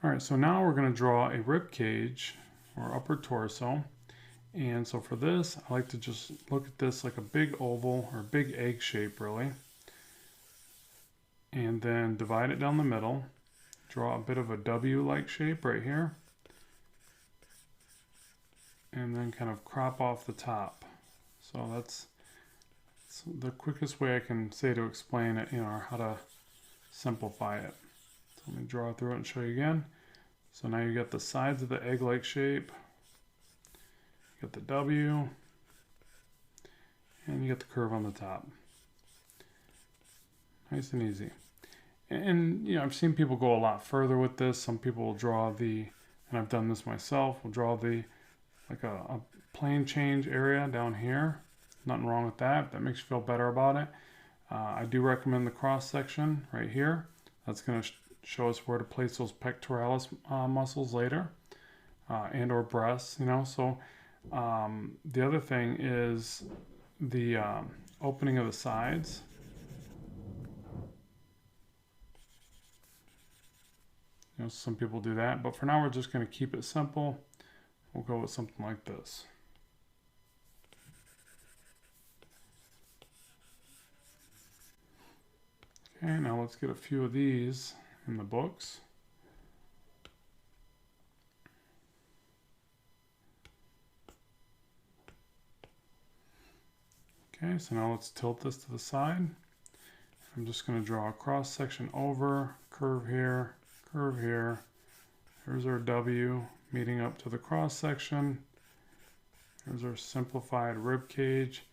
All right, so now we're going to draw a rib cage or upper torso. And so for this, I like to just look at this like a big oval or big egg shape really. And then divide it down the middle. Draw a bit of a W-like shape right here. And then kind of crop off the top. So that's the quickest way I can say to explain it, or how to simplify it. So let me draw through it and show you again. So now you got the sides of the egg-like shape. You got the W. And you got the curve on the top. Nice and easy. And I've seen people go a lot further with this. Some people will draw and I've done this myself, will draw like a plane change area down here. Nothing wrong with that. That makes you feel better about it. I do recommend the cross section right here. That's going to show us where to place those pectoralis muscles later, and or breasts. So the other thing is the opening of the sides. Some people do that, but for now we're just going to keep it simple. We'll go with something like this. Okay, now let's get a few of these in the books. Okay, so now let's tilt this to the side. I'm just going to draw a cross section over, curve here, curve here. Here's our W meeting up to the cross section. Here's our simplified rib cage.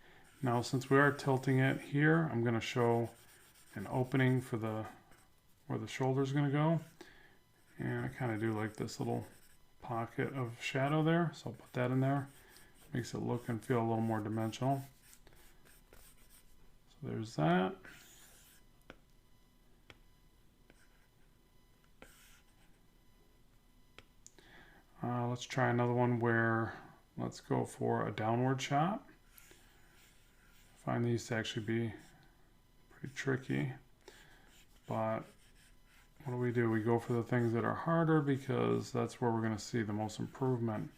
Now since we are tilting it here, I'm going to show an opening for where the shoulder is going to go. And I kind of do like this little pocket of shadow there, so I'll put that in there. Makes it look and feel a little more dimensional. So there's that. Let's try another one where let's go for a downward shot. I find these to actually be pretty tricky, but what do? We go for the things that are harder because that's where we're going to see the most improvement.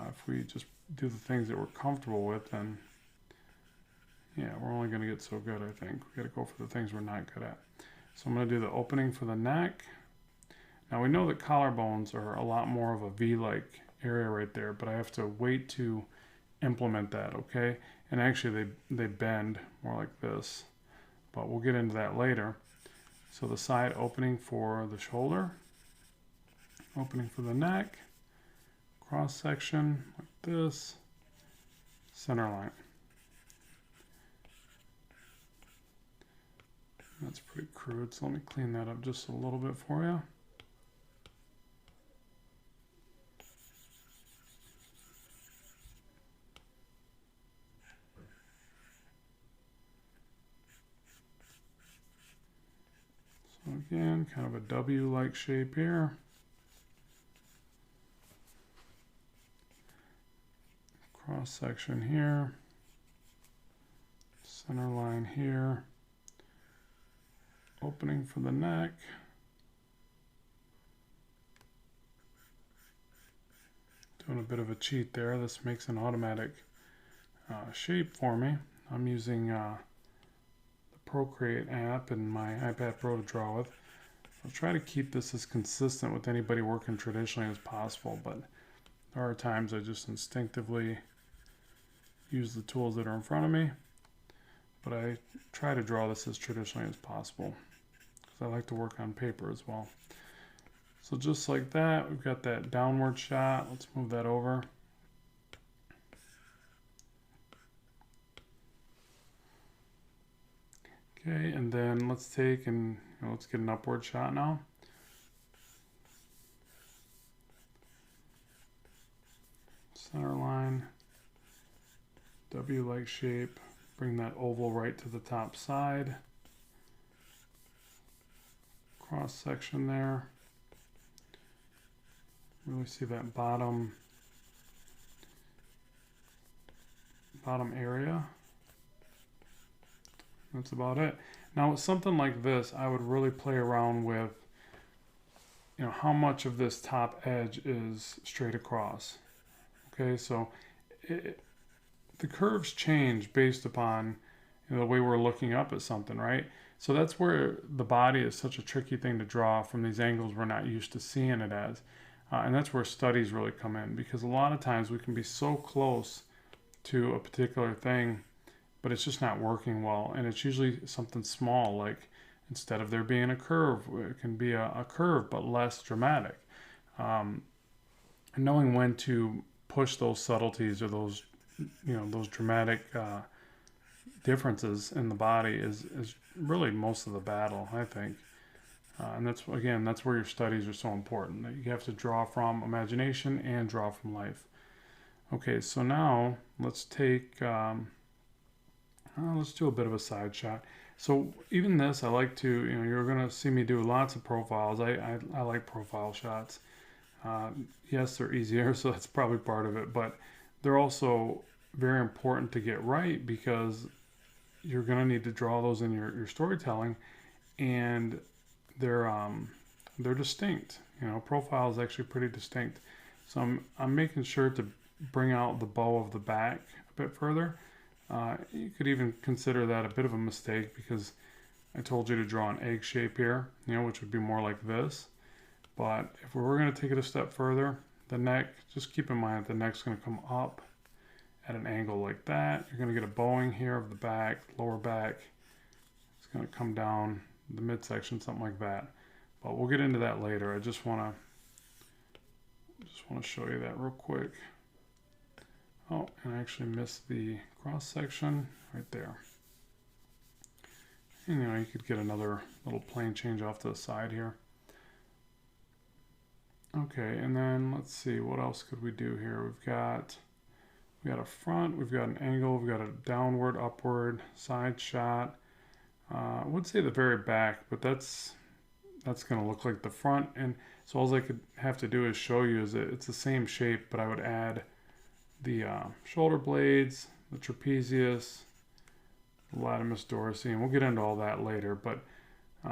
If we just do the things that we're comfortable with, then yeah, we're only going to get so good, I think. We got to go for the things we're not good at. So I'm going to do the opening for the neck. Now we know that collarbones are a lot more of a V-like area right there, but I have to wait to implement that, okay? And actually they bend more like this, but we'll get into that later. So the side opening for the shoulder, opening for the neck, cross section like this, center line. That's pretty crude, so let me clean that up just a little bit for you. So again, kind of a W-like shape here. Cross section here. Center line here. Opening for the neck. Doing a bit of a cheat there. This makes an automatic shape for me. I'm using the Procreate app and my iPad Pro to draw with. I'll try to keep this as consistent with anybody working traditionally as possible, but there are times I just instinctively use the tools that are in front of me, but I try to draw this as traditionally as possible because I like to work on paper as well. So just like that, we've got that downward shot. Let's move that over. Okay, and then let's take and let's get an upward shot now. Center line, W-like shape, bring that oval right to the top side. Cross section there. Really see that bottom area. That's about it. Now with something like this, I would really play around with how much of this top edge is straight across. Okay, so the curves change based upon the way we're looking up at something, right? So that's where the body is such a tricky thing to draw from these angles we're not used to seeing it as. And that's where studies really come in, because a lot of times we can be so close to a particular thing, but it's just not working well. And it's usually something small, like instead of there being a curve, it can be a curve, but less dramatic. And knowing when to push those subtleties or those, those dramatic differences in the body is really most of the battle, I think. And that's where your studies are so important, that you have to draw from imagination and draw from life. Okay, so now let's take, let's do a bit of a side shot. So even this, I like to, you're going to see me do lots of profiles. I like profile shots. Yes, they're easier, so that's probably part of it, but they're also very important to get right, because you're going to need to draw those in your storytelling, and they're distinct. Profile is actually pretty distinct. So I'm making sure to bring out the bow of the back a bit further. You could even consider that a bit of a mistake, because I told you to draw an egg shape here, which would be more like this. But if we were going to take it a step further, the neck, just keep in mind that the neck's going to come up at an angle like that. You're going to get a bowing here of the back, lower back. It's going to come down the midsection, something like that. But we'll get into that later. I just want to show you that real quick. Oh, and I actually missed the cross section right there. And you could get another little plane change off to the side here. Okay, and then let's see, what else could we do here? We've got a front, we've got an angle, we've got a downward, upward, side shot. I would say the very back, but that's going to look like the front. And so all I could have to do is show you is that it's the same shape, but I would add the shoulder blades, the trapezius, the latimus dorsi, and we'll get into all that later. But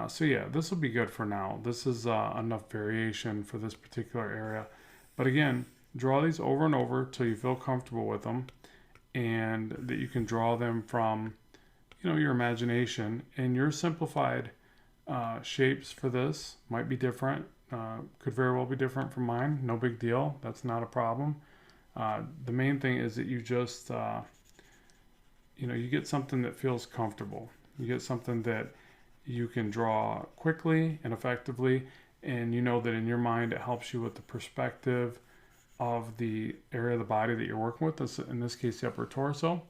so yeah, this will be good for now. This is enough variation for this particular area. But again, draw these over and over till you feel comfortable with them, and that you can draw them from your imagination. And your simplified shapes for this might be different, could very well be different from mine. No big deal, that's not a problem. The main thing is that you just you get something that feels comfortable. You get something that you can draw quickly and effectively, and that in your mind it helps you with the perspective of the area of the body that you're working with, in this case the upper torso.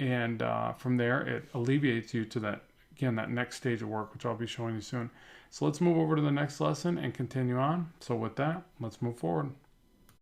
And from there it alleviates you to that next stage of work, which I'll be showing you soon. So let's move over to the next lesson and continue on. So with that, let's move forward.